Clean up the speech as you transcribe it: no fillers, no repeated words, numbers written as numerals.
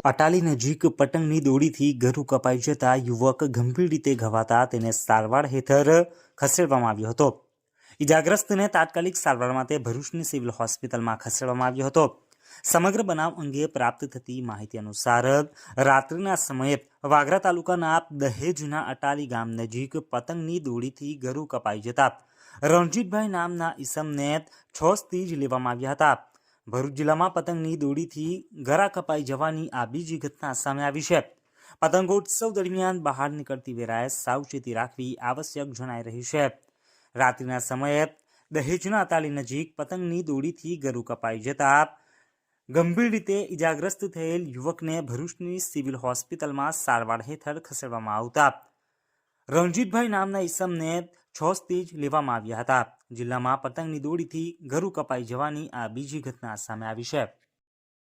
અટાલી નજીક પતંગની દોરીથી ગળું કપાઈ જતા યુવક ગંભીર રીતે ઘવાતા તેને સારવાર હેઠળ ખસેડવામાં આવ્યો હતો. ઇજાગ્રસ્તને તાત્કાલિક સારવાર માટે ભરૂચની સિવિલ હોસ્પિટલમાં ખસેડવામાં આવ્યો હતો. સમગ્ર બનાવ અંગે પ્રાપ્ત થતી માહિતી અનુસાર રાત્રિના સમયે વાગરા તાલુકાના દહેજના અટાલી ગામ નજીક પતંગની દોરીથી ગળું કપાઈ જતા રણજીતભાઈ નામના ઈસમને 6 સ્ટીચ લેવામાં આવ્યા હતા. ભરૂચ જિલ્લામાં પતંગની દોરીથી ગળા કપાઈ જવાની આ બીજી ઘટના સામે આવી છે. પતંગોત્સવ દરમિયાન બહાર નીકળતી વેળાએ સાવચેતી રાખવી આવશ્યક જણાઈ રહી છે. રાત્રિના સમયે દહેજના અટાલી નજીક પતંગની દોરીથી ગળું કપાઈ જતા ગંભીર રીતે ઇજાગ્રસ્ત થયેલ યુવકને ભરૂચની સિવિલ હોસ્પિટલમાં સારવાર હેઠળ ખસેડવામાં આવતા રણજીતભાઈ નામના ઈસમને 6 સ્ટીચ લેવામાં આવ્યા હતા. જિલ્લામાં પતંગની દોરીથી ગળું કપાઈ જવાની આ બીજી ઘટના સામે આવી છે.